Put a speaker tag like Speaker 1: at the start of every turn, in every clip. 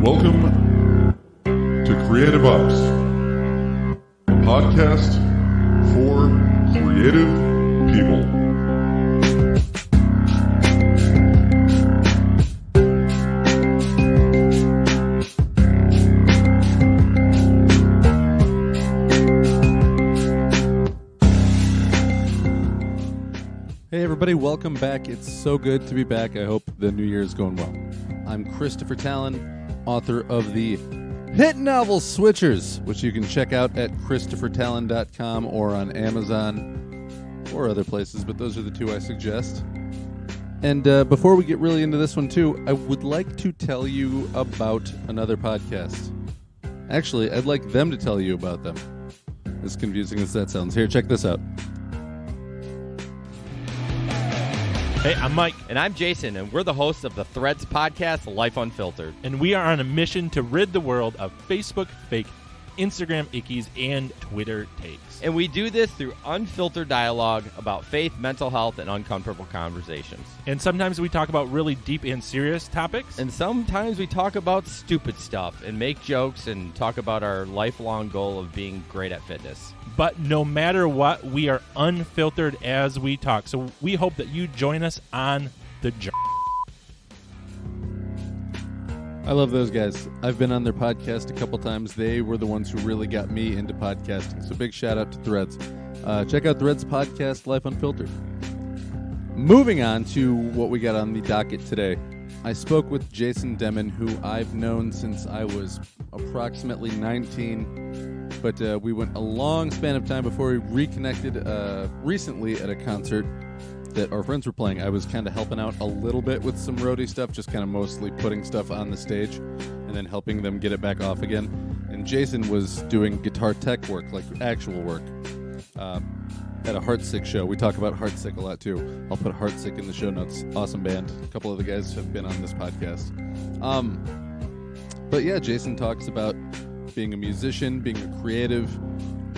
Speaker 1: Welcome to Creative Ops, a podcast for creative people.
Speaker 2: Hey everybody, welcome back. It's so good to be back. I hope the new year is going well. I'm Christopher Talon, author of the hit novel Switchers, which you can check out at christophertalon.com or on Amazon or other places, but those are the two I suggest. And before we get really into this one too, I would like to tell you about another podcast. Actually, I'd like them to tell you about them. As confusing as that sounds. Here, check this out.
Speaker 3: Hey, I'm Mike.
Speaker 4: And I'm Jason, and we're the hosts of the Threads podcast, Life Unfiltered.
Speaker 3: And we are on a mission to rid the world of Facebook fake, Instagram ickies, and Twitter takes.
Speaker 4: And we do this through unfiltered dialogue about faith, mental health, and uncomfortable conversations.
Speaker 3: And sometimes we talk about really deep and serious topics.
Speaker 4: And sometimes we talk about stupid stuff and make jokes and talk about our lifelong goal of being great at fitness.
Speaker 3: But no matter what, we are unfiltered as we talk. So we hope that you join us on the journey.
Speaker 2: I love those guys. I've been on their podcast a couple times. They were the ones who really got me into podcasting. So big shout out to Threads. Check out Threads podcast, Life Unfiltered. Moving on to what we got on the docket today. I spoke with Jason Demmon, who I've known since I was approximately 19. But we went a long span of time before we reconnected recently at a concert that our friends were playing. I was kind of helping out a little bit with some roadie stuff, just kind of mostly putting stuff on the stage and then helping them get it back off again. And Jason was doing guitar tech work, like actual work, at a Heartsick show. We talk about Heartsick a lot too. I'll put Heartsick in the show notes. Awesome band. A couple of the guys have been on this podcast. But yeah, Jason talks about being a musician, being a creative,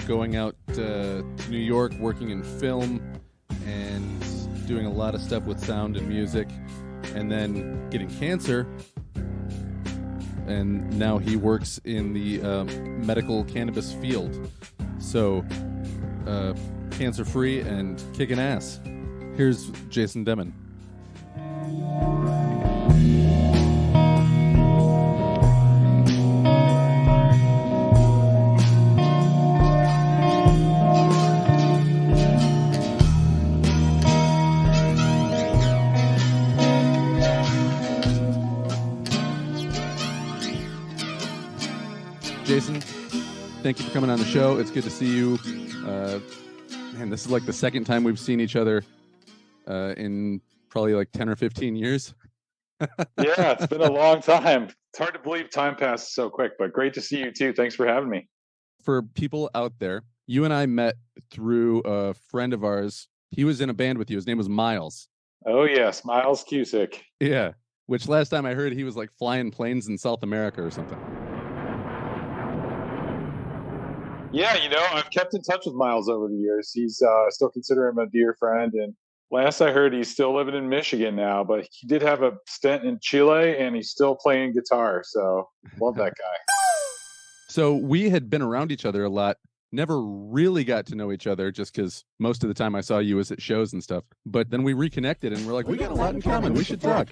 Speaker 2: going out to New York, working in film, and doing a lot of stuff with sound and music, and then getting cancer. And now he works in the medical cannabis field. So, cancer-free and kicking ass. Here's Jason Demmon. Jason, thank you for coming on the show. It's good to see you. Man, this is like the second time we've seen each other in probably like 10 or 15 years.
Speaker 5: Yeah, it's been a long time. It's hard to believe time passes so quick, but great to see you too. Thanks for having me.
Speaker 2: For people out there, you and I met through a friend of ours. He was in a band with you. His name was Miles.
Speaker 5: Oh, yes, Miles Cusick.
Speaker 2: Yeah, which last time I heard he was like flying planes in South America or something.
Speaker 5: Yeah, I've kept in touch with Miles over the years. He's still consider him a dear friend. And last I heard, he's still living in Michigan now, but he did have a stint in Chile and he's still playing guitar. So love that guy.
Speaker 2: So we had been around each other a lot, never really got to know each other just because most of the time I saw you was at shows and stuff. But then we reconnected and we're like, we got a lot in common. We should talk.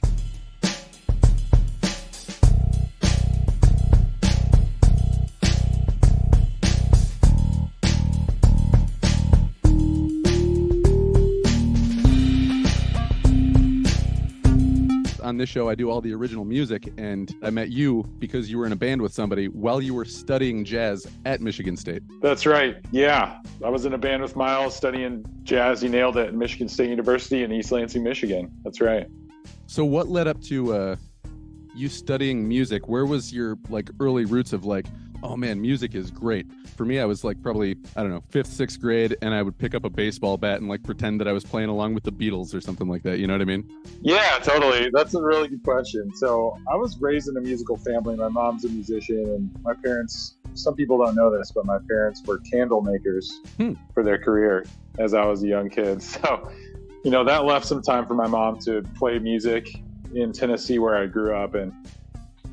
Speaker 2: On this show, I do all the original music, and I met you because you were in a band with somebody while you were studying jazz at Michigan State.
Speaker 5: That's right. Yeah, I was in a band with Miles studying jazz. He nailed it at Michigan State University in East Lansing, Michigan. That's right. So
Speaker 2: what led up to you studying music? Where was your like early roots of like, oh man, music is great? For me, I was like probably, I don't know, 5th, 6th grade, and I would pick up a baseball bat and like pretend that I was playing along with the Beatles or something like that. You know what I mean?
Speaker 5: Yeah, totally. That's a really good question. So I was raised in a musical family. My mom's a musician, and my parents, some people don't know this, but my parents were candle makers for their career as I was a young kid. So, that left some time for my mom to play music in Tennessee where I grew up. And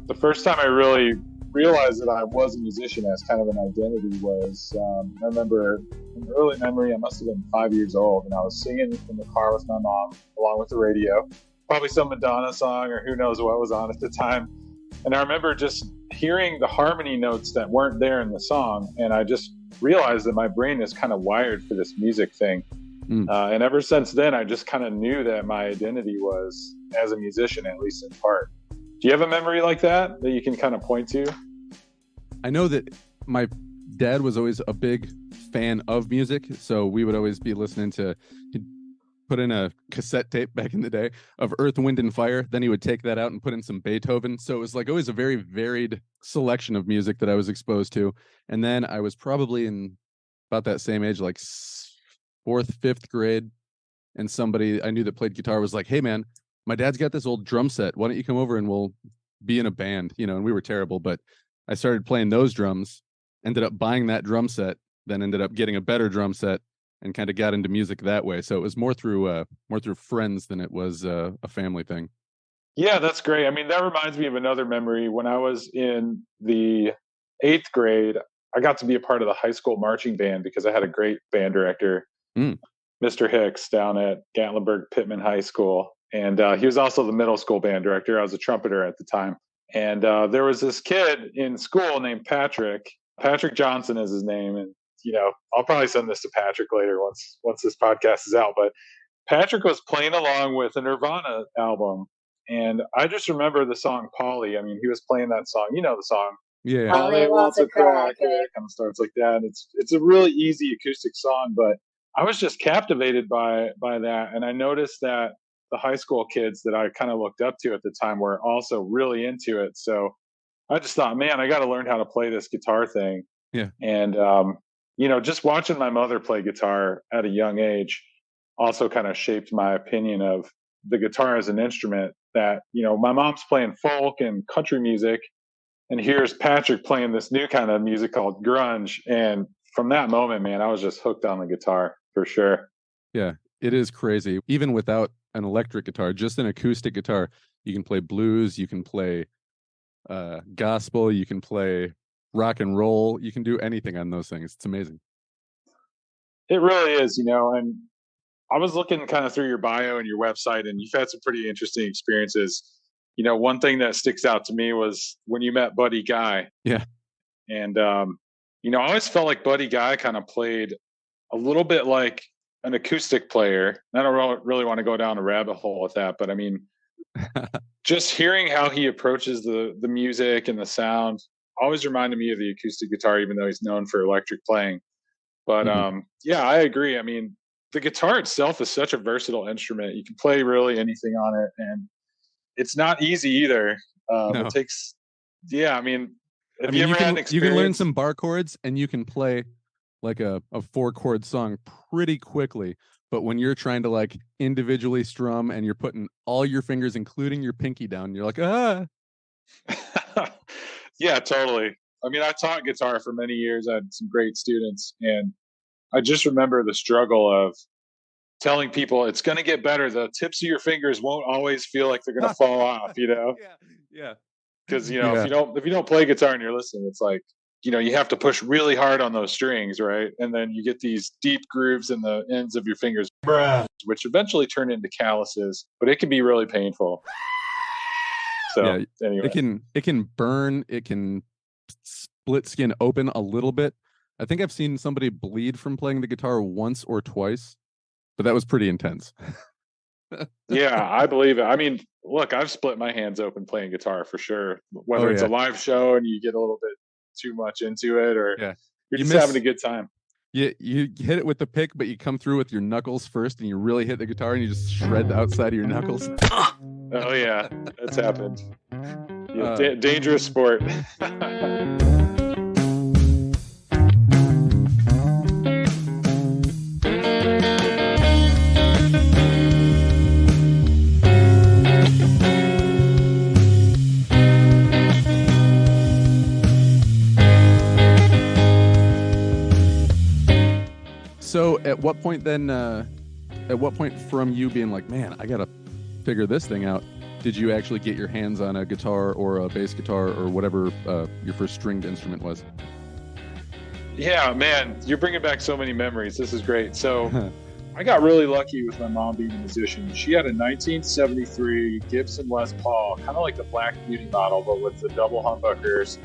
Speaker 5: the first time I really realized that I was a musician as kind of an identity was, I remember an early memory, I must have been 5 years old, and I was singing in the car with my mom along with the radio, probably some Madonna song or who knows what was on at the time. And I remember just hearing the harmony notes that weren't there in the song, and I just realized that my brain is kind of wired for this music thing. And ever since then, I just kind of knew that my identity was as a musician, at least in part. Do you have a memory like that you can kind of point to?
Speaker 2: I know that my dad was always a big fan of music, so we would always be listening to, he'd put in a cassette tape back in the day of Earth, Wind, and Fire. Then he would take that out and put in some Beethoven. So it was like always a very varied selection of music that I was exposed to. And then I was probably in about that same age, like 4th, 5th grade, and somebody I knew that played guitar was like, "Hey man, my dad's got this old drum set. Why don't you come over and we'll be in a band?" And we were terrible, but I started playing those drums, ended up buying that drum set, then ended up getting a better drum set, and kind of got into music that way. So it was more through friends than it was a family thing.
Speaker 5: Yeah, that's great. I mean, that reminds me of another memory. When I was in the 8th grade, I got to be a part of the high school marching band because I had a great band director, Mr. Hicks, down at Gatlinburg Pittman High School. And he was also the middle school band director. I was a trumpeter at the time. And there was this kid in school named Patrick. Patrick Johnson is his name. And, I'll probably send this to Patrick later once this podcast is out. But Patrick was playing along with a Nirvana album. And I just remember the song Polly. I mean, he was playing that song. You know the song.
Speaker 2: Yeah.
Speaker 5: Polly wants a crack. It kind of starts like that. And it's a really easy acoustic song. But I was just captivated by that. And I noticed that the high school kids that I kind of looked up to at the time were also really into it. So I just thought, man, I got to learn how to play this guitar thing.
Speaker 2: Yeah.
Speaker 5: And, just watching my mother play guitar at a young age also kind of shaped my opinion of the guitar as an instrument that, my mom's playing folk and country music. And here's Patrick playing this new kind of music called grunge. And from that moment, man, I was just hooked on the guitar for sure.
Speaker 2: Yeah, it is crazy. Even without an electric guitar, just an acoustic guitar, you can play blues, you can play gospel, you can play rock and roll, you can do anything on those things. It's amazing.
Speaker 5: It really is, and I was looking kind of through your bio and your website, and you've had some pretty interesting experiences. One thing that sticks out to me was when you met Buddy Guy.
Speaker 2: Yeah.
Speaker 5: And, I always felt like Buddy Guy kind of played a little bit like an acoustic player. I don't really want to go down a rabbit hole with that, but I mean, just hearing how he approaches the music and the sound always reminded me of the acoustic guitar, even though he's known for electric playing. But yeah, I agree. I mean, the guitar itself is such a versatile instrument. You can play really anything on it, and it's not easy either.
Speaker 2: No.
Speaker 5: It takes, I mean, have you
Speaker 2: you
Speaker 5: ever
Speaker 2: can,
Speaker 5: had an experience?
Speaker 2: You can learn some bar chords and you can play like a 4-chord song pretty quickly. But when you're trying to like individually strum and you're putting all your fingers, including your pinky down, you're like, ah.
Speaker 5: Yeah, totally. I mean, I taught guitar for many years. I had some great students, and I just remember the struggle of telling people it's going to get better. The tips of your fingers won't always feel like they're going to fall off,
Speaker 2: Yeah.
Speaker 5: Because, if you don't play guitar and you're listening, it's like, you have to push really hard on those strings, right? And then you get these deep grooves in the ends of your fingers, which eventually turn into calluses, but it can be really painful. So anyway,
Speaker 2: it can burn. It can split skin open a little bit. I think I've seen somebody bleed from playing the guitar once or twice, but that was pretty intense.
Speaker 5: Yeah, I believe it. I mean, look, I've split my hands open playing guitar for sure. Whether it's a live show and you get a little bit too much into it, or you're just having a good time.
Speaker 2: You hit it with the pick, but you come through with your knuckles first, and you really hit the guitar, and you just shred the outside of your knuckles.
Speaker 5: Oh yeah, that's happened. Yeah, dangerous sport.
Speaker 2: So at what point then, from you being like, man, I got to figure this thing out, did you actually get your hands on a guitar or a bass guitar or whatever your first stringed instrument was?
Speaker 5: Yeah, man, you're bringing back so many memories. This is great. So I got really lucky with my mom being a musician. She had a 1973 Gibson Les Paul, kind of like the Black Beauty model, but with the double humbuckers.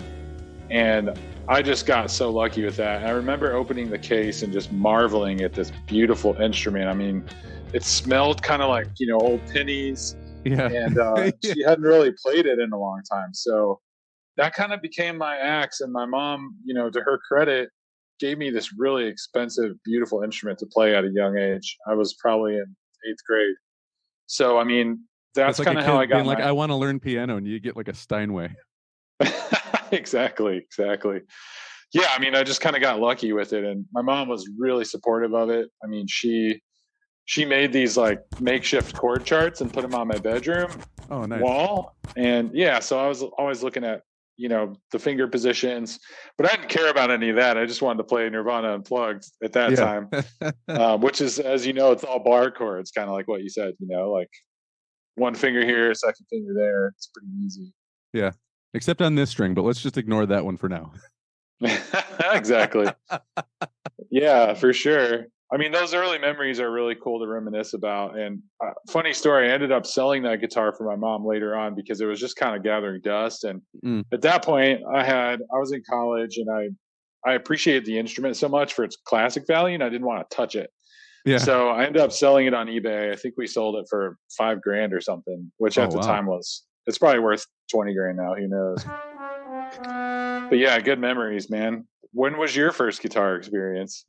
Speaker 5: And I just got so lucky with that. And I remember opening the case and just marveling at this beautiful instrument. I mean, it smelled kind of like, old pennies.
Speaker 2: Yeah.
Speaker 5: And she hadn't really played it in a long time. So that kind of became my axe. And my mom, to her credit, gave me this really expensive, beautiful instrument to play at a young age. I was probably in 8th grade. So, I mean, that's
Speaker 2: like
Speaker 5: kind of how I got
Speaker 2: being like, I want to learn piano, and you get like a Steinway.
Speaker 5: Exactly. Yeah, I mean, I just kind of got lucky with it, and my mom was really supportive of it. I mean, she made these like makeshift chord charts and put them on my bedroom wall, and yeah, so I was always looking at the finger positions, but I didn't care about any of that. I just wanted to play Nirvana Unplugged at that time, which is, as you know, it's all bar chords, kind of like what you said. Like one finger here, second finger there. It's pretty easy.
Speaker 2: Yeah. Except on this string, but let's just ignore that one for now.
Speaker 5: Exactly. Yeah, for sure. I mean, those early memories are really cool to reminisce about. And funny story, I ended up selling that guitar for my mom later on because it was just kind of gathering dust. And at that point, I was in college, and I appreciated the instrument so much for its classic value, and I didn't want to touch it. Yeah. So I ended up selling it on eBay. I think we sold it for $5,000 or something, which at the time it's probably worth $20,000 now. Who knows? But yeah, good memories, man. When was your first guitar experience?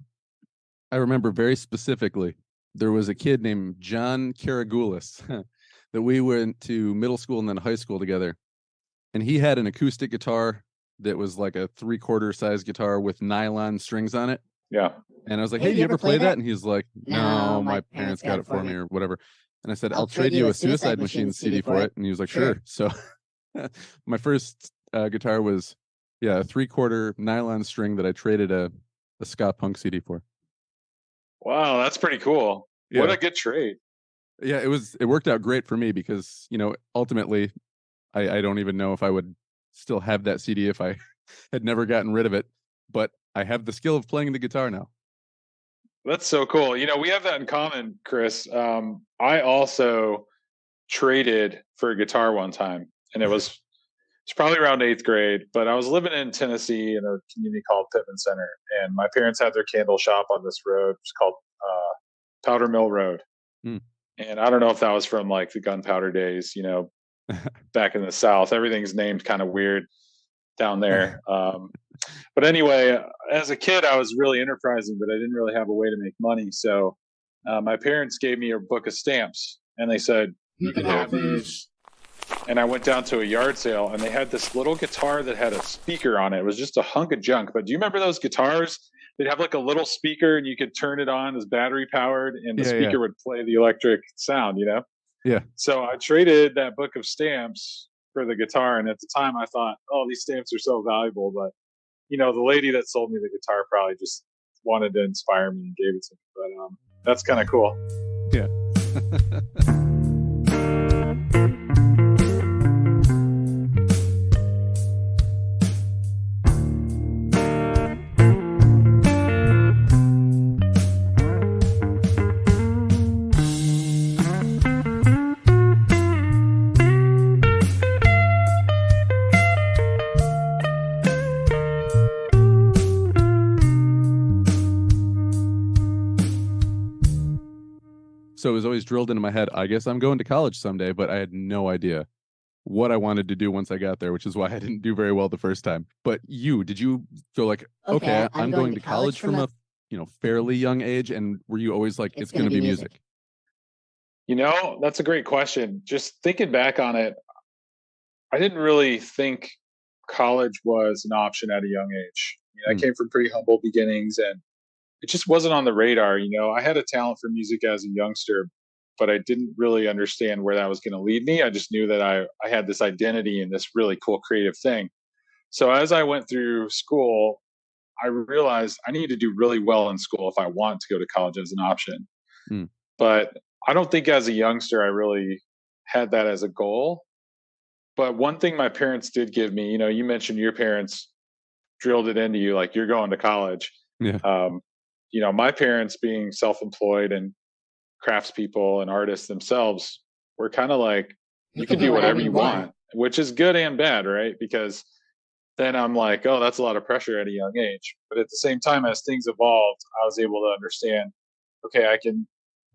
Speaker 2: I remember very specifically, there was a kid named John Karagoulis that we went to middle school and then high school together. And he had an acoustic guitar that was like a 3/4 size guitar with nylon strings on it.
Speaker 5: Yeah.
Speaker 2: And I was like, hey, you ever play that? And he's like, no, my parents got it for me or whatever. And I said, I'll trade you a Suicide Machine CD for it. And he was like, sure. So my first guitar was, a 3/4 nylon string that I traded a ska punk CD for.
Speaker 5: Wow, that's pretty cool. Yeah. What a good trade.
Speaker 2: Yeah, it worked out great for me because, ultimately I don't even know if I would still have that CD if I had never gotten rid of it, but I have the skill of playing the guitar now.
Speaker 5: That's so cool. We have that in common, Chris. I also traded for a guitar one time, and it's probably around 8th grade, but I was living in Tennessee in a community called Pittman Center, and my parents had their candle shop on this road. It's called Powder Mill Road. And I don't know if that was from like the gunpowder days, back in the South. Everything's named kind of weird down there. But anyway, as a kid, I was really enterprising, but I didn't really have a way to make money. So my parents gave me a book of stamps, and they said, you can have these. And I went down to a yard sale, and they had this little guitar that had a speaker on it. It was just a hunk of junk. But do you remember those guitars? They'd have like a little speaker, and you could turn it on as battery powered, and the speaker would play the electric sound,
Speaker 2: Yeah.
Speaker 5: So I traded that book of stamps for the guitar. And at the time I thought, oh, these stamps are so valuable. But, the lady that sold me the guitar probably just wanted to inspire me and gave it to me. But that's kind of cool.
Speaker 2: Yeah. So it was always drilled into my head, I guess I'm going to college someday, but I had no idea what I wanted to do once I got there, which is why I didn't do very well the first time. But did you feel like, okay, I'm going to college from a fairly young age? And were you always like, it's going to be music?
Speaker 5: That's a great question. Just thinking back on it, I didn't really think college was an option at a young age. I came from pretty humble beginnings, and it just wasn't on the radar. I had a talent for music as a youngster, but I didn't really understand where that was going to lead me. I just knew that I had this identity in this really cool creative thing. So as I went through school, I realized I need to do really well in school if I want to go to college as an option. But I don't think as a youngster, I really had that as a goal. But one thing my parents did give me, you mentioned your parents drilled it into you, like you're going to college.
Speaker 2: Yeah.
Speaker 5: My parents being self-employed and craftspeople and artists themselves were kind of like, you can do whatever you want, which is good and bad, right? Because then I'm like, oh, that's a lot of pressure at a young age. But at the same time, as things evolved, I was able to understand, okay,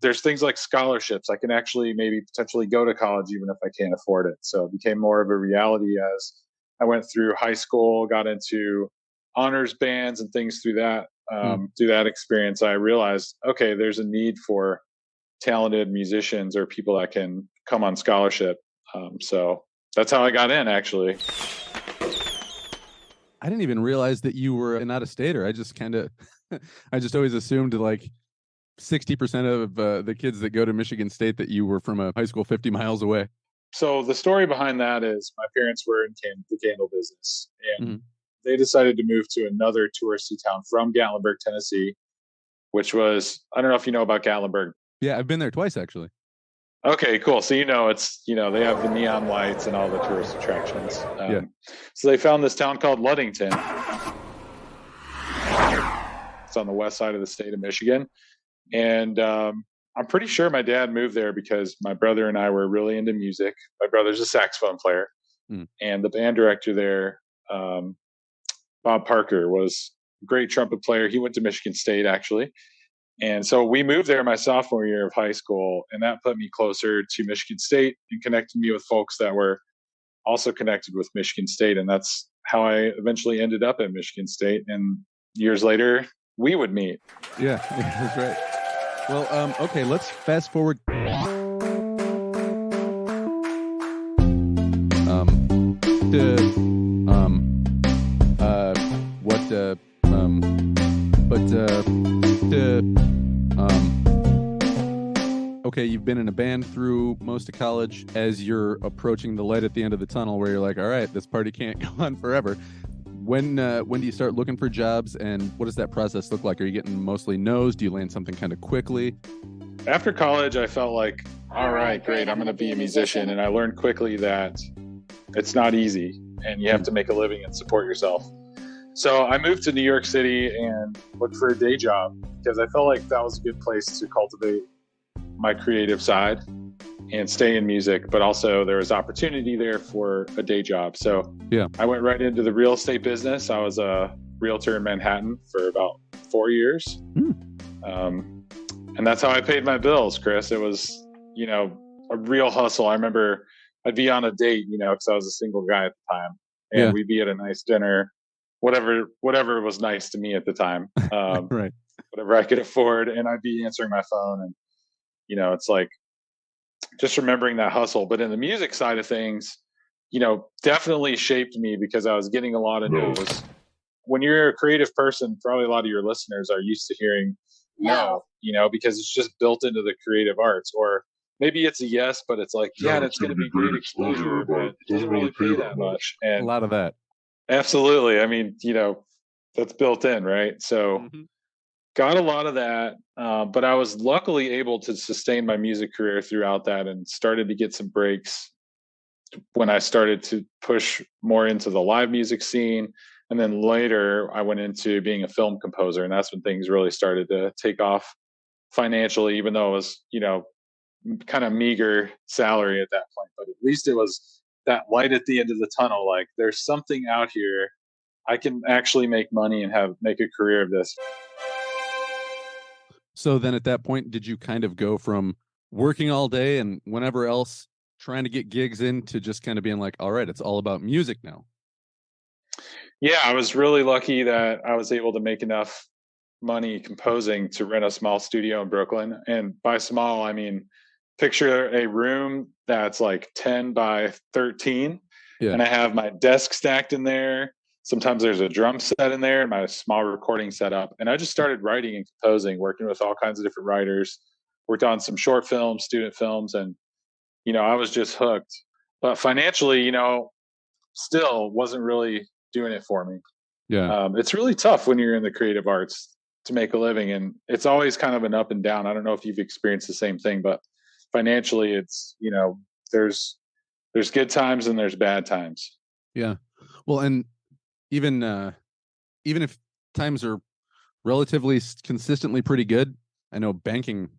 Speaker 5: there's things like scholarships. I can actually maybe potentially go to college even if I can't afford it. So it became more of a reality as I went through high school, got into honors bands and things through that. Through that experience, I realized, okay, there's a need for talented musicians or people that can come on scholarship. So that's how I got in, actually.
Speaker 2: I didn't even realize that you were an out-of-stater. I just always assumed like 60% of the kids that go to Michigan State that you were from a high school 50 miles away.
Speaker 5: So the story behind that is my parents were in the candle business, and they decided to move to another touristy town from Gatlinburg, Tennessee, which was, I don't know if you know about Gatlinburg.
Speaker 2: Yeah, I've been there twice, actually.
Speaker 5: Okay, cool. So it's, they have the neon lights and all the tourist attractions. So they found this town called Ludington. It's on the west side of the state of Michigan. And I'm pretty sure my dad moved there because my brother and I were really into music. My brother's a saxophone player. And the band director there, Bob Parker, was a great trumpet player. He went to Michigan State, actually. And so we moved there my sophomore year of high school, and that put me closer to Michigan State and connected me with folks that were also connected with Michigan State. And that's how I eventually ended up at Michigan State. And years later, we would meet.
Speaker 2: Yeah, that's right. Well, okay, let's fast forward. Okay, you've been in a band through most of college. As you're approaching the light at the end of the tunnel where you're like, all right, this party can't go on forever. When do you start looking for jobs, and what does that process look like? Are you getting mostly no's? Do you land something kind of quickly?
Speaker 5: After college, I felt like, all right, great, I'm going to be a musician. And I learned quickly that it's not easy and you have to make a living and support yourself. So I moved to New York City and looked for a day job because I felt like that was a good place to cultivate my creative side and stay in music, but also there was opportunity there for a day job. So I went right into the real estate business. I was a realtor in Manhattan for about 4 years. And that's how I paid my bills, Chris. It was, a real hustle. I remember I'd be on a date, because I was a single guy at the time, and we'd be at a nice dinner, whatever was nice to me at the time,
Speaker 2: right,
Speaker 5: whatever I could afford. And I'd be answering my phone, and, it's like just remembering that hustle. But in the music side of things, definitely shaped me because I was getting a lot of no's. When you're a creative person, probably a lot of your listeners are used to hearing no, because it's just built into the creative arts. Or maybe it's a yes, but it's like, it's going to be great exposure, but it doesn't really pay that much. And
Speaker 2: a lot of that.
Speaker 5: Absolutely. I mean, that's built in, right? So got a lot of that, but I was luckily able to sustain my music career throughout that and started to get some breaks when I started to push more into the live music scene. And then later I went into being a film composer, and that's when things really started to take off financially, even though it was, kind of meager salary at that point. But at least it was that light at the end of the tunnel. Like, there's something out here. I can actually make money and make a career of this.
Speaker 2: So then at that point, did you kind of go from working all day and whenever else trying to get gigs in to just kind of being like, all right, it's all about music now?
Speaker 5: Yeah, I was really lucky that I was able to make enough money composing to rent a small studio in Brooklyn. And by small, I mean, picture a room that's like 10 by 13. And I have my desk stacked in there. Sometimes there's a drum set in there and my small recording setup. And I just started writing and composing, working with all kinds of different writers, worked on some short films, student films. And, I was just hooked. But financially, still wasn't really doing it for me. It's really tough when you're in the creative arts to make a living. And it's always kind of an up and down. I don't know if you've experienced the same thing, but financially it's, there's good times and there's bad times.
Speaker 2: Yeah. Well, and even if times are relatively consistently pretty good, I know banking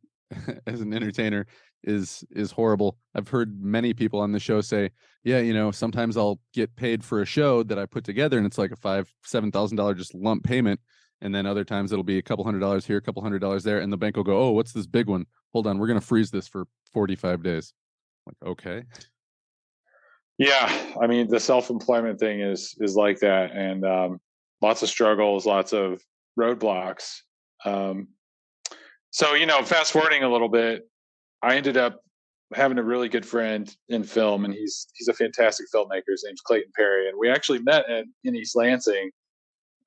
Speaker 2: as an entertainer is horrible. I've heard many people on the show say, yeah, sometimes I'll get paid for a show that I put together and it's like a $7,000 just lump payment. And then other times it'll be a couple $100 here, a couple $100 there. And the bank will go, oh, what's this big one? Hold on, we're going to freeze this for 45 days. I'm like, okay.
Speaker 5: Yeah. I mean, the self-employment thing is like that. And lots of struggles, lots of roadblocks. So, fast forwarding a little bit, I ended up having a really good friend in film, and he's a fantastic filmmaker. His name's Clayton Perry, and we actually met in East Lansing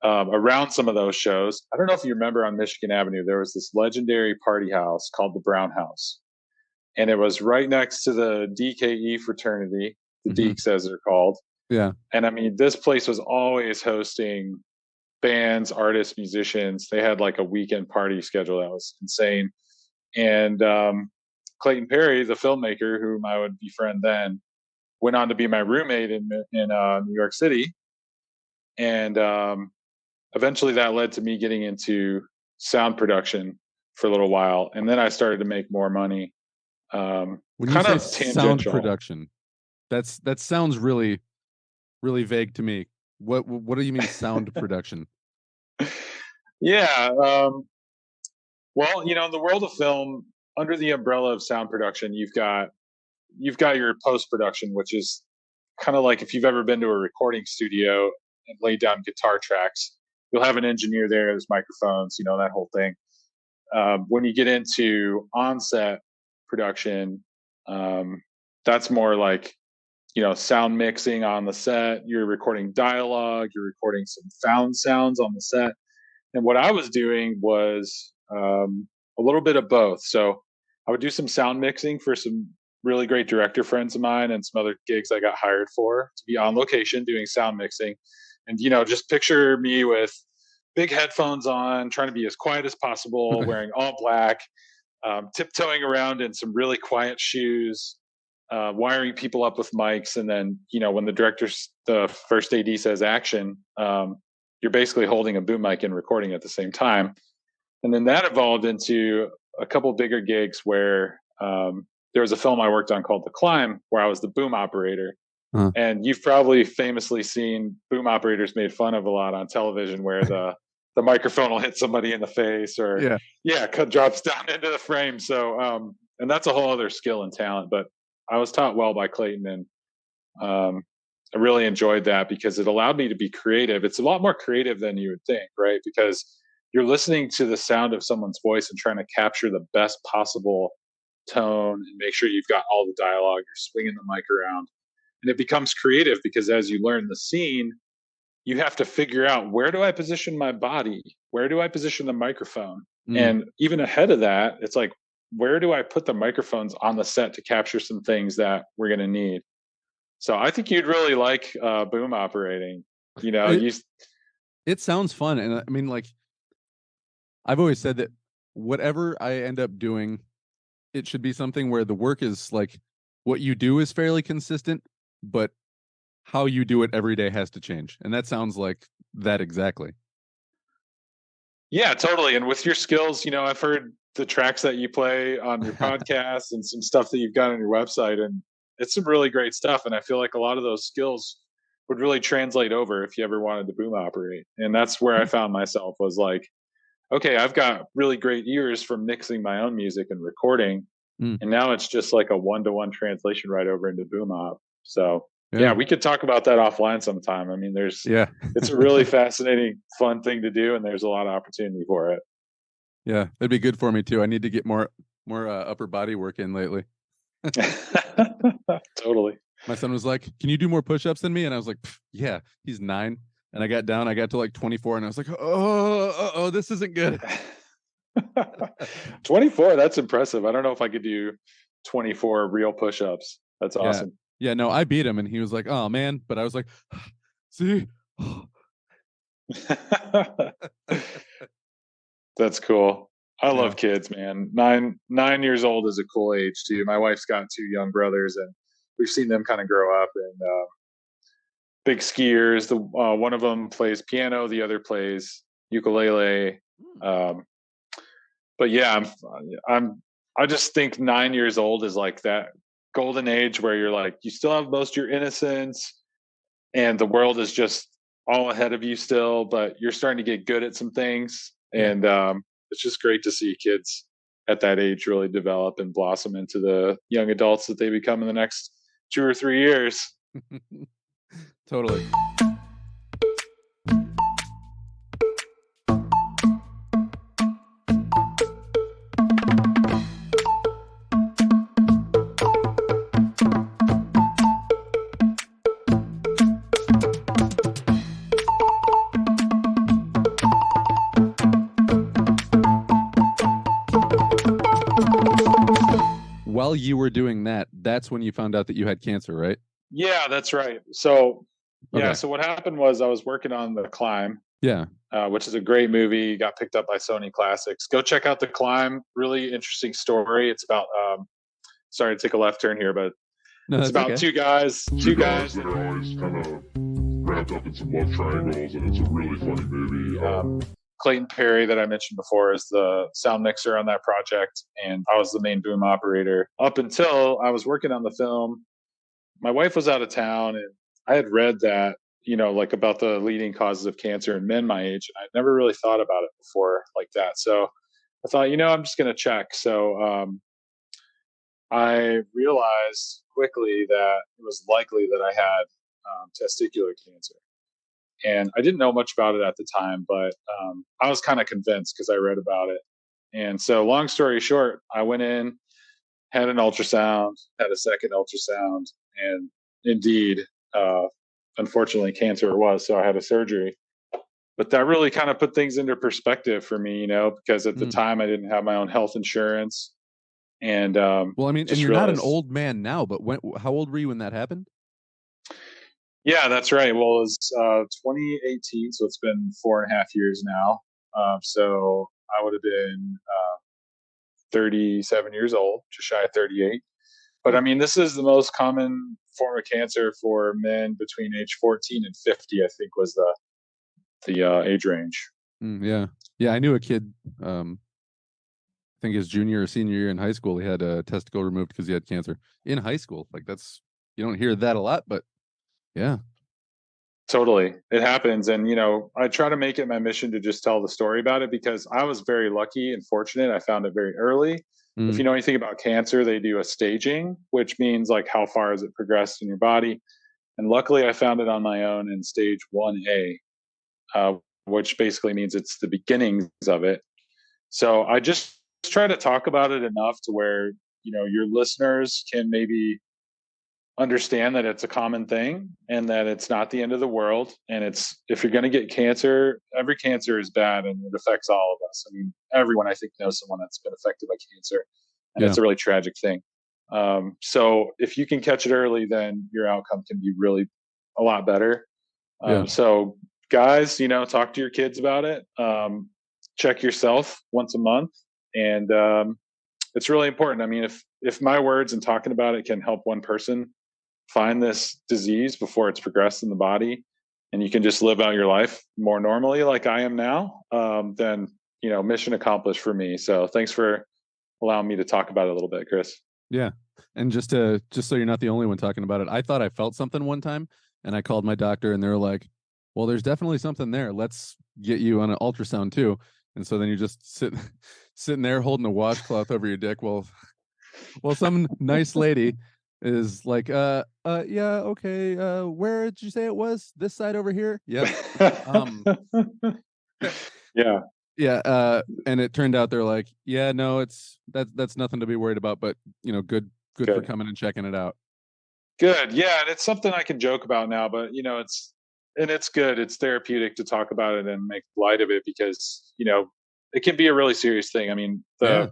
Speaker 5: around some of those shows. I don't know if you remember on Michigan Avenue, there was this legendary party house called the Brown House, and it was right next to the DKE fraternity, the Deeks as they're called.
Speaker 2: Yeah.
Speaker 5: And I mean, this place was always hosting bands, artists, musicians. They had like a weekend party schedule that was insane. And Clayton Perry, the filmmaker, whom I would befriend then, went on to be my roommate in New York City. And eventually that led to me getting into sound production for a little while. And then I started to make more money.
Speaker 2: When you say sound production, that sounds really, really vague to me. What do you mean sound production?
Speaker 5: Yeah. Well, in the world of film, under the umbrella of sound production, you've got your post-production, which is kind of like if you've ever been to a recording studio and laid down guitar tracks, you'll have an engineer there, there's microphones, that whole thing. When you get into on-set production, that's more like, sound mixing on the set. You're recording dialogue, you're recording some found sounds on the set. And what I was doing was a little bit of both. So I would do some sound mixing for some really great director friends of mine and some other gigs I got hired for to be on location doing sound mixing. And, just picture me with big headphones on, trying to be as quiet as possible, wearing all black, tiptoeing around in some really quiet shoes, wiring people up with mics. And then, when the first AD says action, you're basically holding a boom mic and recording at the same time. And then that evolved into a couple bigger gigs where there was a film I worked on called The Climb, where I was the boom operator. And you've probably famously seen boom operators made fun of a lot on television, where the microphone will hit somebody in the face or drops down into the frame. So, and that's a whole other skill and talent, but I was taught well by Clayton, and I really enjoyed that because it allowed me to be creative. It's a lot more creative than you would think, right? Because you're listening to the sound of someone's voice and trying to capture the best possible tone and make sure you've got all the dialogue. You're swinging the mic around, and it becomes creative because as you learn the scene, you have to figure out, where do I position my body? Where do I position the microphone? And even ahead of that, it's like, where do I put the microphones on the set to capture some things that we're going to need? So I think you'd really like boom operating.
Speaker 2: It sounds fun. And I mean, like, I've always said that whatever I end up doing, it should be something where the work is like, what you do is fairly consistent, but how you do it every day has to change. And that sounds like that exactly.
Speaker 5: Yeah, totally. And with your skills, I've heard the tracks that you play on your podcast and some stuff that you've got on your website, and it's some really great stuff. And I feel like a lot of those skills would really translate over if you ever wanted to boom operate. And that's where I found myself, was like, okay, I've got really great ears from mixing my own music and recording. And now it's just like a 1-to-1 translation right over into boom op. So yeah, we could talk about that offline sometime. I mean, it's a really fascinating, fun thing to do, and there's a lot of opportunity for it.
Speaker 2: Yeah, that'd be good for me too. I need to get more upper body work in lately.
Speaker 5: Totally.
Speaker 2: My son was like, "Can you do more push-ups than me?" And I was like, "Yeah." He's 9, and I got to like 24, and I was like, "Oh, this isn't good."
Speaker 5: 24, that's impressive. I don't know if I could do 24 real push-ups. That's awesome.
Speaker 2: Yeah, no, I beat him, and he was like, "Oh man," but I was like, "See."
Speaker 5: That's cool. I love kids, man. 9 years old is a cool age too. My wife's got 2 young brothers, and we've seen them kind of grow up, and big skiers. The one of them plays piano, the other plays ukulele. But yeah, I just think 9 years old is like that golden age where you're like, you still have most of your innocence, and the world is just all ahead of you still, but you're starting to get good at some things. And it's just great to see kids at that age really develop and blossom into the young adults that they become in the next 2 or 3 years.
Speaker 2: Totally. While you were doing that, that's when you found out that you had cancer, right?
Speaker 5: Yeah, that's right. So,
Speaker 2: Okay.
Speaker 5: so what happened was I was working on The Climb,
Speaker 2: Yeah.
Speaker 5: which is a great movie, got picked up by Sony Classics. Go check out The Climb. Really interesting story. It's about, sorry to take a left turn here, but
Speaker 2: No,
Speaker 5: it's
Speaker 2: that's
Speaker 5: about
Speaker 2: okay.
Speaker 5: two guys
Speaker 1: that are always kind of wrapped up in some love triangles, and it's a really funny movie.
Speaker 5: Clayton Perry that I mentioned before is the sound mixer on that project, and I was the main boom operator up until I was working on the film. My wife was out of town, and I had read that, like about the leading causes of cancer in men my age, and I'd never really thought about it before like that. So I thought, I'm just going to check. So I realized quickly that it was likely that I had testicular cancer. And I didn't know much about it at the time, but I was kind of convinced because I read about it. And so, long story short, I went in, had an ultrasound, had a second ultrasound, and indeed, unfortunately, cancer it was. So I had a surgery. But that really kind of put things into perspective for me, because at the time I didn't have my own health insurance. And
Speaker 2: well, I mean, and you're not an old man now, but how old were you when that happened?
Speaker 5: Yeah, that's right. Well, it was 2018, so it's been 4.5 years now. So I would have been 37 years old, just shy of 38. But I mean, this is the most common form of cancer for men between age 14 and 50, I think was the age range.
Speaker 2: Yeah. I knew a kid, I think his junior or senior year in high school, he had a testicle removed because he had cancer in high school. Like you don't hear that a lot, but yeah.
Speaker 5: Totally. It happens. And, I try to make it my mission to just tell the story about it because I was very lucky and fortunate. I found it very early. If you know anything about cancer, they do a staging, which means like how far has it progressed in your body. And luckily I found it on my own in stage 1A, which basically means it's the beginnings of it. So I just try to talk about it enough to where, your listeners can maybe understand that it's a common thing and that it's not the end of the world. And if you're going to get cancer, every cancer is bad and it affects all of us. I mean, everyone I think knows someone that's been affected by cancer, and it's a really tragic thing. So if you can catch it early, then your outcome can be really a lot better. So guys, talk to your kids about it. Check yourself once a month. And it's really important. I mean, if my words and talking about it can help one person find this disease before it's progressed in the body, and you can just live out your life more normally like I am now, then, mission accomplished for me. So thanks for allowing me to talk about it a little bit, Chris.
Speaker 2: Yeah. And just so you're not the only one talking about it, I thought I felt something one time and I called my doctor and they were like, well, there's definitely something there. Let's get you on an ultrasound too. And so then you're just sitting there holding a washcloth over your dick. Well, some nice lady is like, yeah, okay. Where did you say it was? This side over here? Yep.
Speaker 5: Yeah.
Speaker 2: Yeah. And it turned out they're like, yeah, no, that's nothing to be worried about, but good for coming and checking it out.
Speaker 5: Good. Yeah. And it's something I can joke about now, but it's good. It's therapeutic to talk about it and make light of it because, it can be a really serious thing. I mean,
Speaker 2: I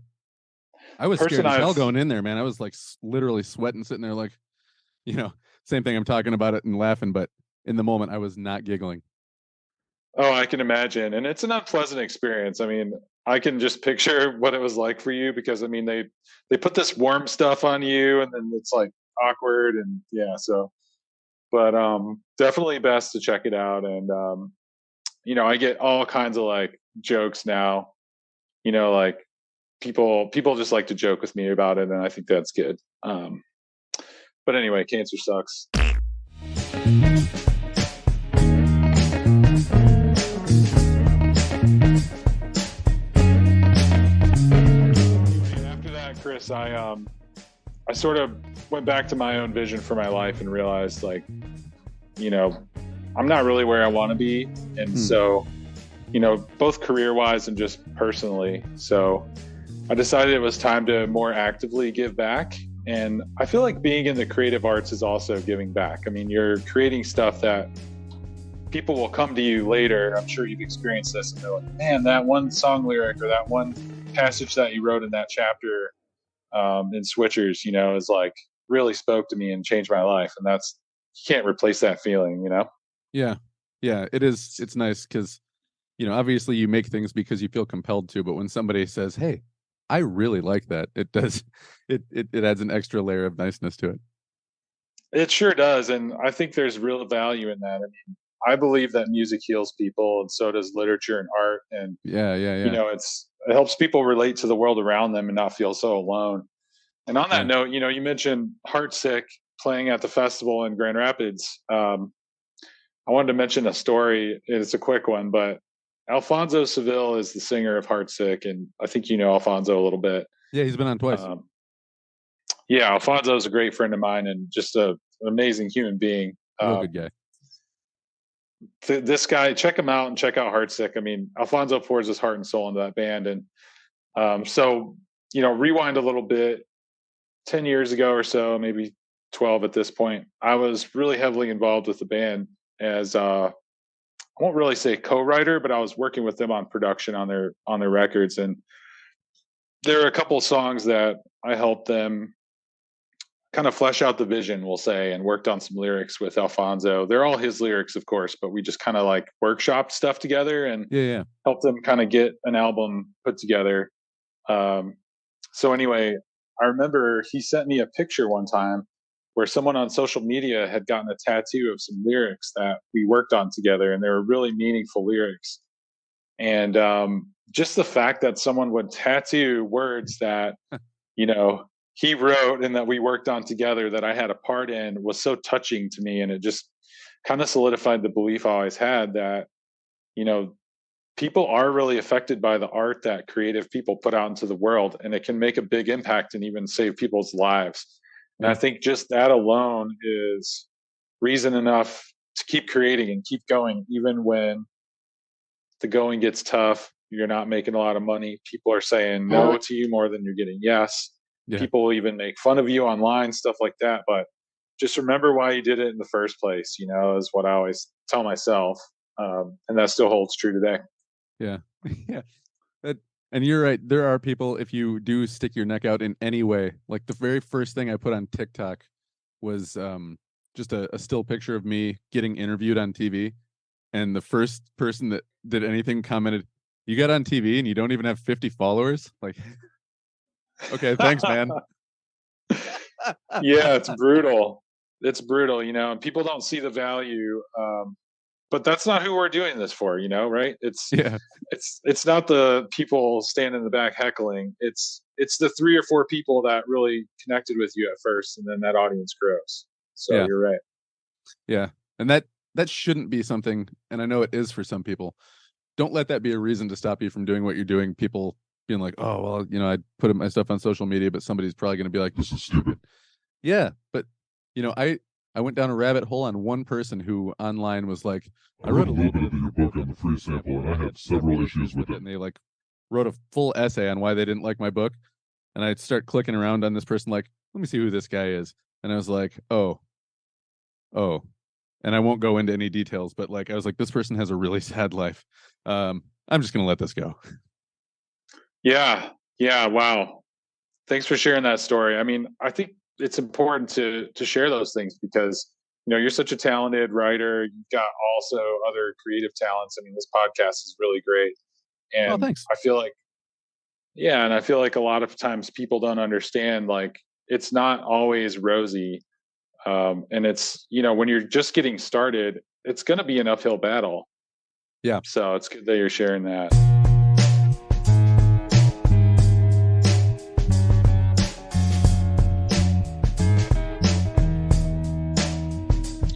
Speaker 2: was scared as hell going in there, man. I was like literally sweating, sitting there like, same thing. I'm talking about it and laughing, but in the moment I was not giggling.
Speaker 5: Oh, I can imagine. And it's an unpleasant experience. I mean, I can just picture what it was like for you because, I mean, they put this warm stuff on you and then it's like awkward, and yeah. So, but definitely best to check it out. And I get all kinds of like jokes now. Like people just like to joke with me about it, and I think that's good. But anyway, cancer sucks. After that, Chris, I sort of went back to my own vision for my life and realized, like, I'm not really where I want to be. And so, both career-wise and just personally. So I decided it was time to more actively give back. And I feel like being in the creative arts is also giving back. I mean, you're creating stuff that people will come to you later. I'm sure you've experienced this, and they're like, man, that one song lyric or that one passage that you wrote in that chapter in Switchers, is like really spoke to me and changed my life. And you can't replace that feeling,
Speaker 2: Yeah. It is. It's nice because, obviously you make things because you feel compelled to, but when somebody says, hey, I really like that, it does, it adds an extra layer of niceness to it.
Speaker 5: It sure does. And I think there's real value in that. I mean, I believe that music heals people, and so does literature and art. And,
Speaker 2: Yeah.
Speaker 5: it helps people relate to the world around them and not feel so alone. And on that note, you mentioned Heartsick playing at the festival in Grand Rapids. I wanted to mention a story. It's a quick one, but Alfonso Seville is the singer of Heartsick, and I think you know Alfonso a little bit.
Speaker 2: Yeah, he's been on twice.
Speaker 5: Alfonso is a great friend of mine and just an amazing human being.
Speaker 2: Real good guy.
Speaker 5: This guy, check him out and check out Heartsick. I mean, Alfonso pours his heart and soul into that band. And so, rewind a little bit, 10 years ago or so, maybe 12 at this point, I was really heavily involved with the band as I won't really say co-writer, but I was working with them on production on their records. And there are a couple of songs that I helped them kind of flesh out the vision, we'll say, and worked on some lyrics with Alfonso. They're all his lyrics, of course, but we just kind of like workshopped stuff together and helped them kind of get an album put together. So anyway, I remember he sent me a picture one time where someone on social media had gotten a tattoo of some lyrics that we worked on together, and they were really meaningful lyrics. And just the fact that someone would tattoo words that, he wrote and that we worked on together that I had a part in was so touching to me. And it just kind of solidified the belief I always had that, people are really affected by the art that creative people put out into the world, and it can make a big impact and even save people's lives. And I think just that alone is reason enough to keep creating and keep going, even when the going gets tough, you're not making a lot of money. People are saying no to you more than you're getting yes. Yeah. People will even make fun of you online, stuff like that. But just remember why you did it in the first place, is what I always tell myself. And that still holds true today.
Speaker 2: Yeah. Yeah. And you're right. There are people, if you do stick your neck out in any way, like the very first thing I put on TikTok was just a still picture of me getting interviewed on TV. And the first person that did anything commented, "You got on TV and you don't even have 50 followers?" Like, okay, thanks, man.
Speaker 5: Yeah, it's brutal. It's brutal, and people don't see the value. But that's not who we're doing this for, right? It's not the people standing in the back heckling. It's the 3 or 4 people that really connected with you at first, and then that audience grows. So You're right.
Speaker 2: Yeah. And that shouldn't be something, and I know it is for some people. Don't let that be a reason to stop you from doing what you're doing. People being like, oh, well, I put my stuff on social media, but somebody's probably going to be like, this is stupid. Yeah. But, I went down a rabbit hole on one person who online was like, I read a little bit of your book on the free sample, and I had several issues with it. And they like wrote a full essay on why they didn't like my book. And I'd start clicking around on this person like, let me see who this guy is. And I was like, oh. And I won't go into any details, but like, I was like, this person has a really sad life. I'm just going to let this go.
Speaker 5: Yeah. Wow. Thanks for sharing that story. I mean, I think it's important to share those things because, you're such a talented writer. You've got also other creative talents. I mean, this podcast is really great. And
Speaker 2: thanks.
Speaker 5: I feel like a lot of times people don't understand, like, it's not always rosy. And it's, when you're just getting started, it's going to be an uphill battle.
Speaker 2: Yeah.
Speaker 5: So it's good that you're sharing that.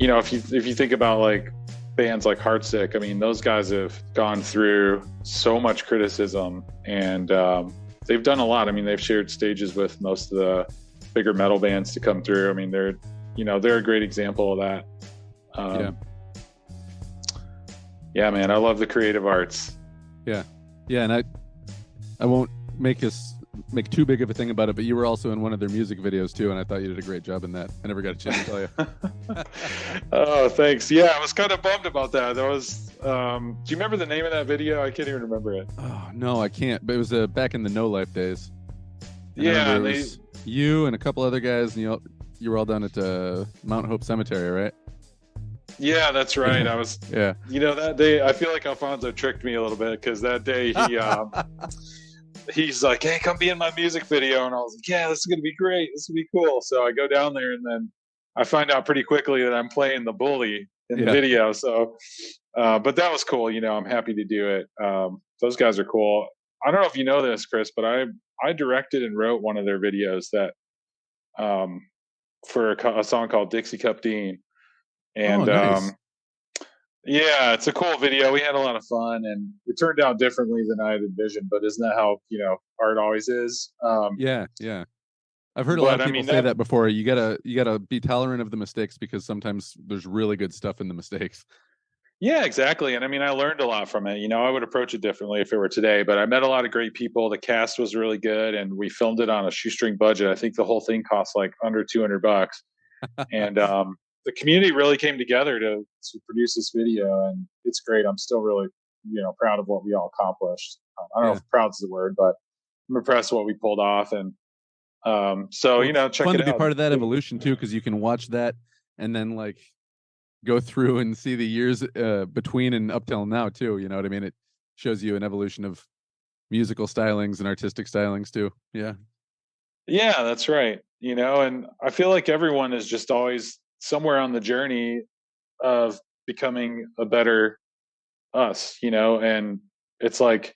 Speaker 5: If you think about like bands like Heartsick, I mean, those guys have gone through so much criticism, and they've done a lot. I mean, they've shared stages with most of the bigger metal bands to come through. I mean, they're a great example of that. Yeah, man, I love the creative arts.
Speaker 2: Yeah, and I won't make too big of a thing about it, but you were also in one of their music videos too, and I thought you did a great job in that. I never got a chance to tell you.
Speaker 5: Oh, thanks. Yeah, I was kind of bummed about that. That was. Do you remember the name of that video? I can't even remember it.
Speaker 2: Oh no, I can't. But it was back in the No Life days.
Speaker 5: Yeah,
Speaker 2: it was you and a couple other guys, and you were all down at Mount Hope Cemetery, right?
Speaker 5: Yeah, that's right. I was.
Speaker 2: Yeah.
Speaker 5: That day, I feel like Alfonso tricked me a little bit, because that day he's like, "Hey, come be in my music video," and I was like, "Yeah, this is gonna be great. This will be cool." So I go down there, and then I find out pretty quickly that I'm playing the bully in the video. So, but that was cool. I'm happy to do it. Those guys are cool. I don't know if you know this, Chris, but I directed and wrote one of their videos that for a song called Dixie Cup Dean. And
Speaker 2: nice.
Speaker 5: yeah, it's a cool video. We had a lot of fun, and it turned out differently than I had envisioned. But isn't that how art always is?
Speaker 2: Yeah. I've heard a lot of people say that before. You gotta be tolerant of the mistakes, because sometimes there's really good stuff in the mistakes.
Speaker 5: Yeah, exactly. And I mean, I learned a lot from it. I would approach it differently if it were today, but I met a lot of great people. The cast was really good, and we filmed it on a shoestring budget. I think the whole thing cost like under $200, and the community really came together to produce this video, and it's great. I'm still really, proud of what we all accomplished. I don't know if proud is the word, but I'm impressed with what we pulled off. And so, check
Speaker 2: fun
Speaker 5: it
Speaker 2: to be
Speaker 5: out.
Speaker 2: part of that evolution too, because you can watch that and then like go through and see the years between and up till now too. You know what I mean? It shows you an evolution of musical stylings and artistic stylings too. Yeah,
Speaker 5: that's right. And I feel like everyone is just always somewhere on the journey of becoming a better us, and it's like,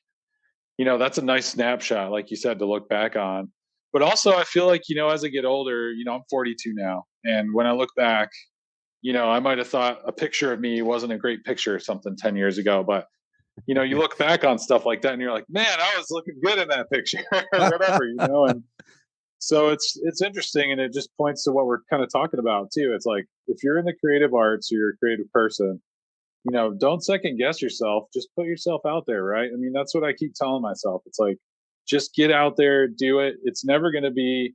Speaker 5: that's a nice snapshot, like you said, to look back on. But also I feel like, as I get older, I'm 42 now. And when I look back, I might have thought a picture of me wasn't a great picture or something 10 years ago, but you look back on stuff like that and you're like, man, I was looking good in that picture or whatever, and so it's interesting, and it just points to what we're kind of talking about too. It's like, if you're in the creative arts or you're a creative person, don't second guess yourself. Just put yourself out there, right? I mean, that's what I keep telling myself. It's like, just get out there, do it. It's never going to be,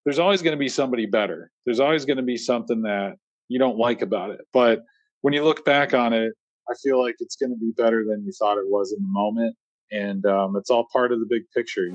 Speaker 5: there's always going to be somebody better. There's always going to be something that you don't like about it. But when you look back on it, I feel like it's going to be better than you thought it was in the moment. And it's all part of the big picture,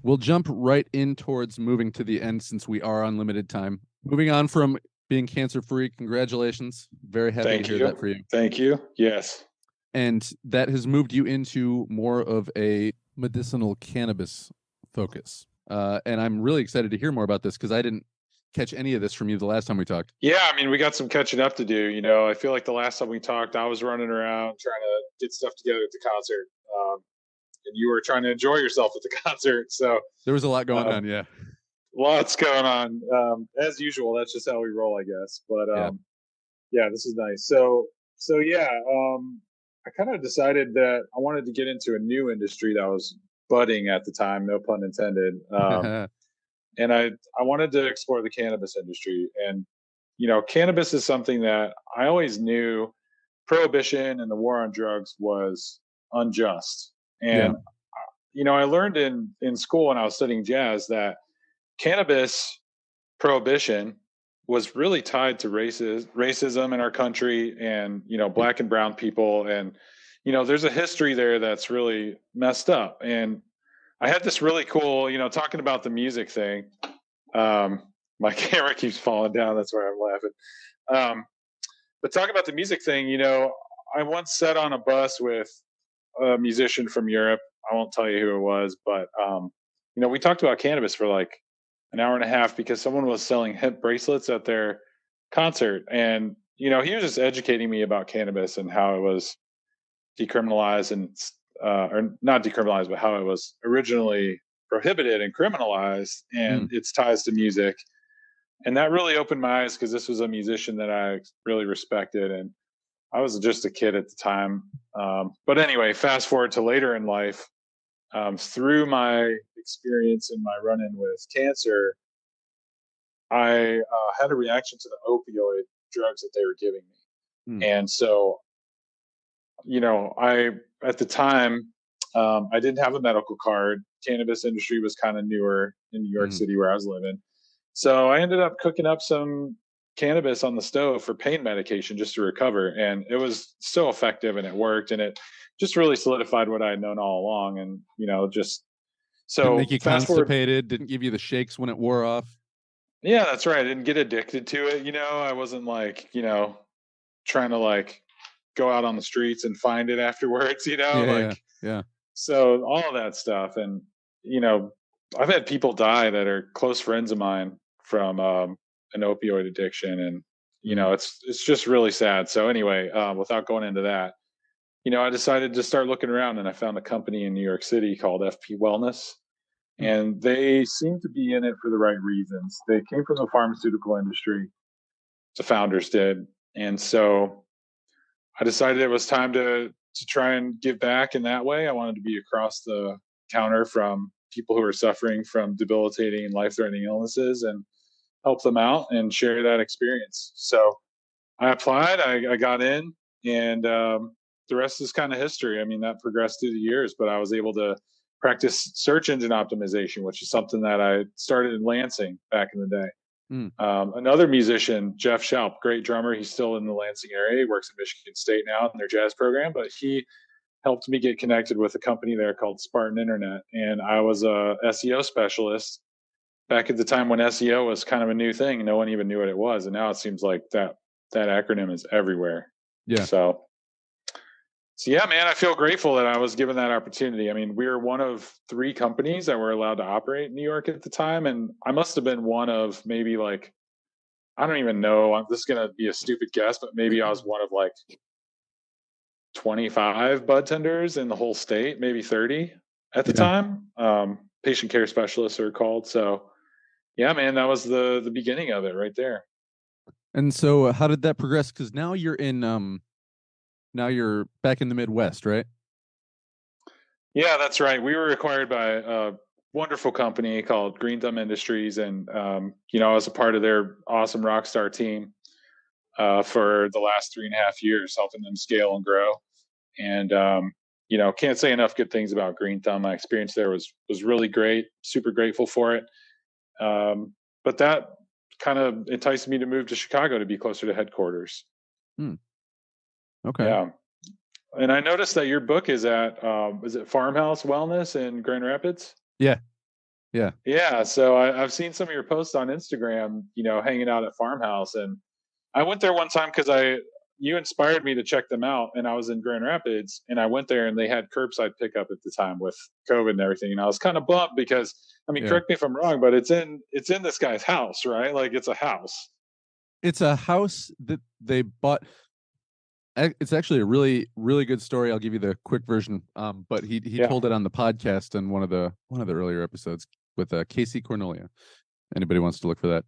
Speaker 2: We'll jump right in towards moving to the end, since we are on limited time. Moving on from being cancer-free, congratulations. Very happy to hear that for you.
Speaker 5: Thank you. Yes.
Speaker 2: And that has moved you into more of a medicinal cannabis focus. And I'm really excited to hear more about this, because I didn't catch any of this from you the last time we talked.
Speaker 5: Yeah, I mean, we got some catching up to do. I feel like the last time we talked, I was running around trying to get stuff together at the concert. And you were trying to enjoy yourself at the concert. So
Speaker 2: there was a lot going on. Yeah.
Speaker 5: Lots going on. As usual, that's just how we roll, I guess. But yeah, this is nice. So yeah, I kind of decided that I wanted to get into a new industry that was budding at the time, no pun intended. And I wanted to explore the cannabis industry. And, cannabis is something that I always knew prohibition and the war on drugs was unjust. And, I learned in school when I was studying jazz that cannabis prohibition was really tied to racism in our country, and black and brown people, and there's a history there that's really messed up. And I had this really cool, talking about the music thing. My camera keeps falling down, that's why I'm laughing. But talking about the music thing, I once sat on a bus with a musician from Europe. I won't tell you who it was, but we talked about cannabis for like an hour and a half because someone was selling hemp bracelets at their concert, and he was just educating me about cannabis and how it was decriminalized and or not decriminalized, but how it was originally prohibited and criminalized, and its ties to music. And that really opened my eyes because this was a musician that I really respected, and I was just a kid at the time. But anyway, fast forward to later in life, through my experience and my run-in with cancer, I had a reaction to the opioid drugs that they were giving me. And so, I, at the time, I didn't have a medical card. Cannabis industry was kind of newer in New York City where I was living. So I ended up cooking up some cannabis on the stove for pain medication just to recover. And it was so effective and it worked. And it just really solidified what I had known all along. And, just so
Speaker 2: Didn't make you
Speaker 5: fast forward.
Speaker 2: constipated, didn't give you the shakes when it wore off.
Speaker 5: Yeah, that's right. I didn't get addicted to it. I wasn't like, trying to like go out on the streets and find it afterwards,
Speaker 2: Yeah.
Speaker 5: So all of that stuff. And, I've had people die that are close friends of mine from an opioid addiction. And, it's just really sad. So anyway, without going into that, I decided to start looking around, and I found a company in New York City called FP Wellness. And they seem to be in it for the right reasons. They came from the pharmaceutical industry. The founders did. And so I decided it was time to try and give back in that way. I wanted to be across the counter from people who are suffering from debilitating and life-threatening illnesses and help them out and share that experience. So I applied, I got in, and the rest is kind of history. I mean, that progressed through the years, but I was able to practice search engine optimization, which is something that I started in Lansing back in the day. Another musician, Jeff Schaub, great drummer. He's still in the Lansing area. He works at Michigan State now in their jazz program, but he helped me get connected with a company there called Spartan Internet. And I was a SEO specialist back at the time when SEO was kind of a new thing. No one even knew what it was. And now it seems like that acronym is everywhere.
Speaker 2: Yeah.
Speaker 5: So yeah, man, I feel grateful that I was given that opportunity. I mean, we were one of 3 companies that were allowed to operate in New York at the time. And I must have been one of maybe like, I don't even know, this is going to be a stupid guess, but maybe I was one of like 25 bud tenders in the whole state, maybe 30 at the time. Patient care specialists are called. So yeah, man, that was the beginning of it right there.
Speaker 2: And so how did that progress? Because now you're in now you're back in the Midwest, right?
Speaker 5: Yeah, that's right. We were acquired by a wonderful company called Green Thumb Industries. And, I was a part of their awesome rockstar team for the last 3.5 years, helping them scale and grow. And, can't say enough good things about Green Thumb. My experience there was really great, super grateful for it. But that kind of enticed me to move to Chicago to be closer to headquarters.
Speaker 2: Okay.
Speaker 5: Yeah. And I noticed that your book is at, is it Farmhouse Wellness in Grand Rapids?
Speaker 2: Yeah.
Speaker 5: Yeah. So I've seen some of your posts on Instagram, hanging out at Farmhouse. And I went there one time because you inspired me to check them out. And I was in Grand Rapids, and I went there, and they had curbside pickup at the time with COVID and everything. And I was kind of bummed because, I mean, correct me if I'm wrong, but it's in this guy's house, right? Like, it's a house.
Speaker 2: It's a house that they bought. It's actually a really, really good story. I'll give you the quick version. But he told it on the podcast in one of the earlier episodes with Casey Cornelia. Anybody wants to look for that.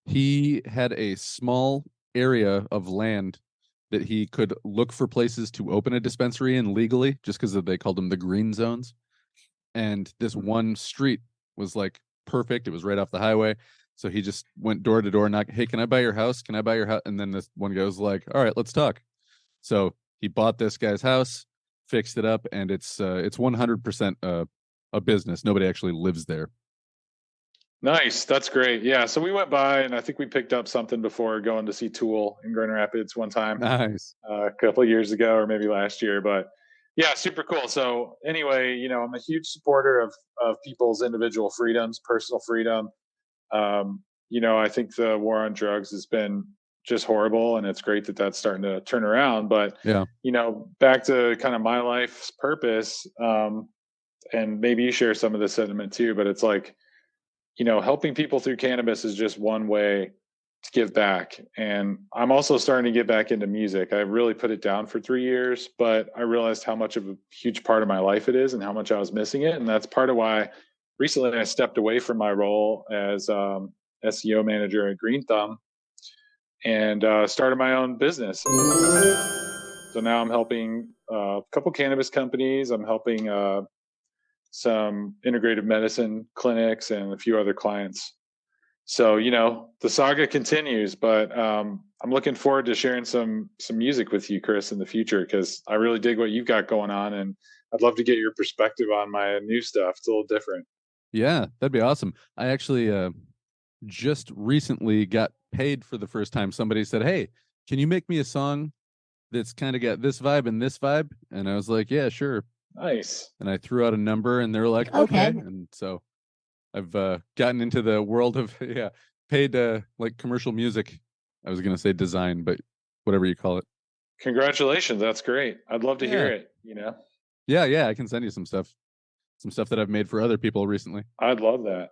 Speaker 2: He had a small area of land that he could look for places to open a dispensary in legally, just because they called them the green zones. And this one street was like perfect. It was right off the highway. So he just went door to door, knock, hey, can I buy your house? Can I buy your house? And then this one goes like, all right, let's talk. So he bought this guy's house, fixed it up, and it's 100% a business. Nobody actually lives there.
Speaker 5: Nice. That's great. Yeah. So we went by and I think we picked up something before going to see Tool in Grand Rapids one time,
Speaker 2: Nice.
Speaker 5: a couple of years ago or maybe last year. But yeah, super cool. So anyway, I'm a huge supporter of people's individual freedoms, personal freedom. I think the war on drugs has been just horrible, and it's great that that's starting to turn around. But
Speaker 2: Yeah.
Speaker 5: back to kind of my life's purpose, and maybe you share some of this sentiment too. But it's like, helping people through cannabis is just one way to give back. And I'm also starting to get back into music. I really put it down for 3 years, but I realized how much of a huge part of my life it is and how much I was missing it. And that's part of why recently I stepped away from my role as SEO manager at Green Thumb and started my own business. So now I'm helping a couple cannabis companies. I'm helping some integrative medicine clinics and a few other clients. So, the saga continues, but I'm looking forward to sharing some music with you, Chris, in the future, because I really dig what you've got going on, and I'd love to get your perspective on my new stuff. It's a little different.
Speaker 2: Yeah, that'd be awesome. I actually just recently got paid for the first time. Somebody said, "Hey, can you make me a song that's kind of got this vibe and this vibe?" And I was like, "Yeah, sure."
Speaker 5: Nice.
Speaker 2: And I threw out a number, and they were like, "Okay." And so I've gotten into the world of paid like commercial music. I was gonna say design, but whatever you call it.
Speaker 5: Congratulations. That's great. I'd love to hear it,
Speaker 2: Yeah, I can send you some stuff that I've made for other people recently.
Speaker 5: I'd love that.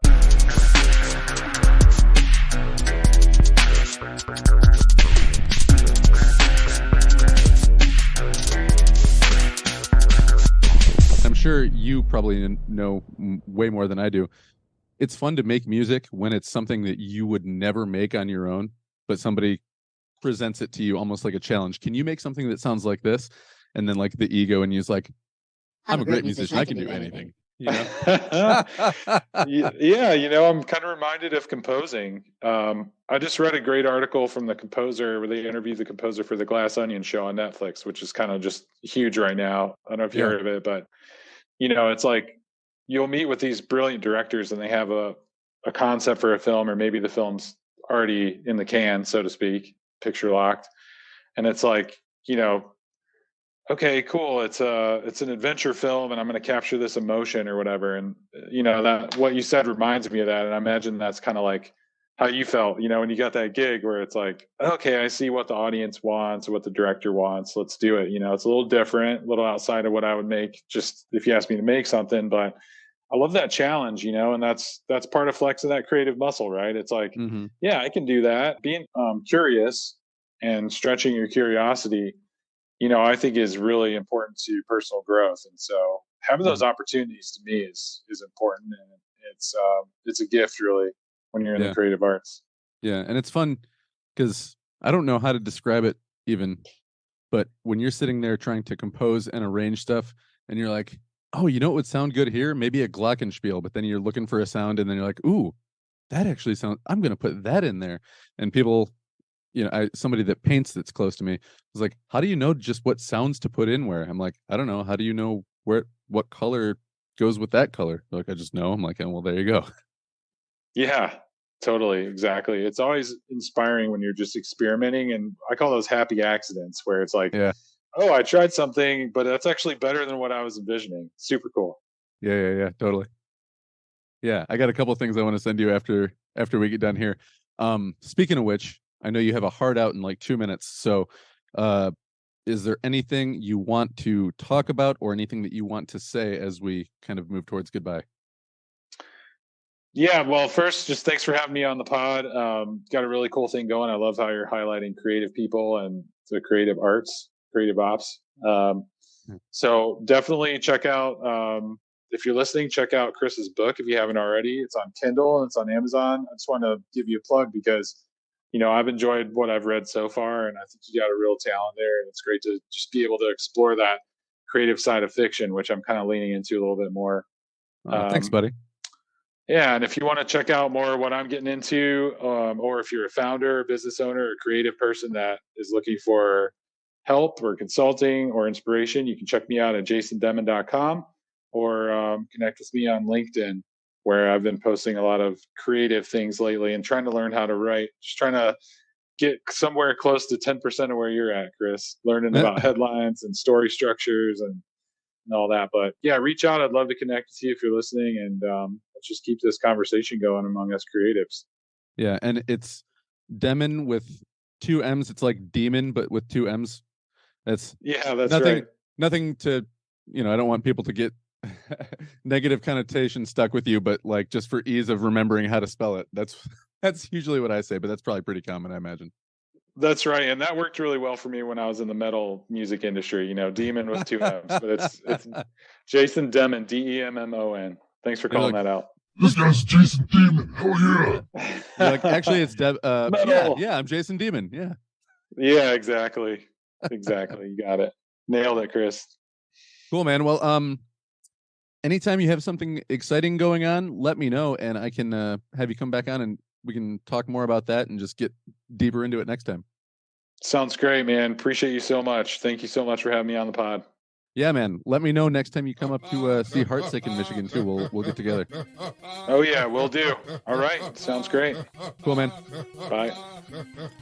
Speaker 2: I'm sure you probably know way more than I do. It's fun to make music when it's something that you would never make on your own, but somebody presents it to you almost like a challenge. Can you make something that sounds like this? And then like the ego and you's like, I'm a great musician. I can do anything.
Speaker 5: Yeah, I'm kind of reminded of composing. I just read a great article from the composer where they interviewed the composer for the Glass Onion show on Netflix, which is kind of just huge right now. I don't know if you heard of it, but it's like you'll meet with these brilliant directors and they have a concept for a film, or maybe the film's already in the can, so to speak, picture locked. And it's like, okay, cool. It's an adventure film and I'm going to capture this emotion or whatever. And that what you said reminds me of that. And I imagine that's kind of like how you felt, when you got that gig where it's like, okay, I see what the audience wants, what the director wants. Let's do it. It's a little different, a little outside of what I would make just if you asked me to make something, but I love that challenge, and that's part of flexing that creative muscle, right? It's like, yeah, I can do that. Being curious and stretching your curiosity, I think is really important to personal growth. And so having those opportunities to me is important. And it's a gift really when you're in the creative arts.
Speaker 2: Yeah. And it's fun because I don't know how to describe it even, but when you're sitting there trying to compose and arrange stuff and you're like, oh, what would sound good here? Maybe a glockenspiel, but then you're looking for a sound and then you're like, ooh, that actually sounds, I'm going to put that in there. And people, somebody that paints that's close to me was like, how do you know just what sounds to put in where? I'm like, I don't know. How do you know what color goes with that color? They're like, I just know. I'm like, oh, well, there you go.
Speaker 5: Yeah, totally. Exactly. It's always inspiring when you're just experimenting. And I call those happy accidents where it's like, oh, I tried something, but that's actually better than what I was envisioning. Super cool.
Speaker 2: Yeah, totally. Yeah, I got a couple of things I want to send you after we get done here. Speaking of which, I know you have a hard out in like 2 minutes. So is there anything you want to talk about or anything that you want to say as we kind of move towards goodbye?
Speaker 5: Yeah, well, first, just thanks for having me on the pod. Got a really cool thing going. I love how you're highlighting creative people and the creative arts, creative ops. So definitely check out, if you're listening, check out Chris's book if you haven't already. It's on Kindle and it's on Amazon. I just want to give you a plug because, I've enjoyed what I've read so far, and I think you got a real talent there. And it's great to just be able to explore that creative side of fiction, which I'm kind of leaning into a little bit more.
Speaker 2: Thanks, buddy.
Speaker 5: Yeah, and if you want to check out more of what I'm getting into, or if you're a founder, business owner, or creative person that is looking for help or consulting or inspiration, you can check me out at jasondemmon.com or connect with me on LinkedIn. where I've been posting a lot of creative things lately and trying to learn how to write, just trying to get somewhere close to 10% of where you're at, Chris, learning about headlines and story structures and all that. But yeah, reach out. I'd love to connect with you if you're listening, and let's just keep this conversation going among us creatives.
Speaker 2: Yeah, and it's Demmon with 2 M's. It's like demon, but with 2 M's. That's
Speaker 5: nothing,
Speaker 2: right. Nothing to, I don't want people to get negative connotation stuck with you, but like just for ease of remembering how to spell it. That's usually what I say, but that's probably pretty common, I imagine.
Speaker 5: That's right, and that worked really well for me when I was in the metal music industry. Demon with 2 M's, but it's Jason Demmon, Demmon. Thanks for calling that out.
Speaker 1: This guy's Jason Demon. Oh yeah.
Speaker 2: You're like, actually, it's yeah. I'm Jason Demon. Yeah.
Speaker 5: Yeah, exactly. You got it. Nailed it, Chris.
Speaker 2: Cool, man. Well, anytime you have something exciting going on, let me know, and I can have you come back on, and we can talk more about that and just get deeper into it next time.
Speaker 5: Sounds great, man. Appreciate you so much. Thank you so much for having me on the pod.
Speaker 2: Yeah, man. Let me know next time you come up to see Heartsick in Michigan too. We'll get together.
Speaker 5: Oh yeah, we'll do. All right, sounds great.
Speaker 2: Cool, man.
Speaker 5: Bye.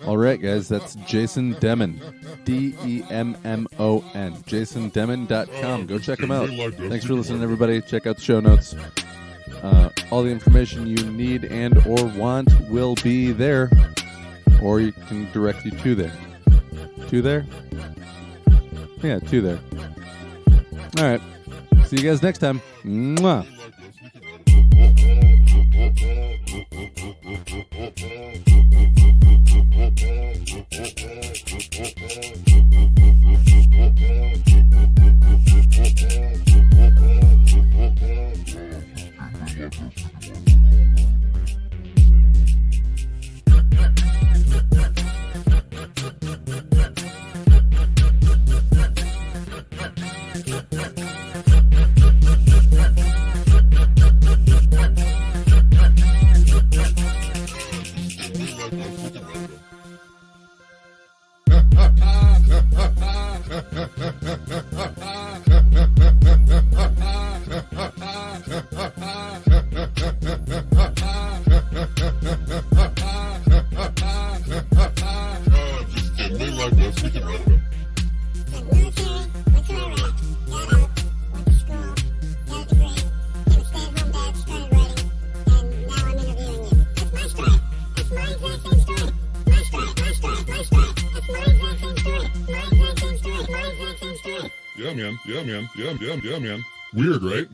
Speaker 2: All right, guys. That's Jason Demmon, Demmon. JasonDemmon.com. Go check him out. Thanks for listening, everybody. Check out the show notes. All the information you need and or want will be there, or you can direct you to there. To there? Yeah, to there. All right. See you guys next time. Mwah.
Speaker 1: Yeah, man. Weird, right?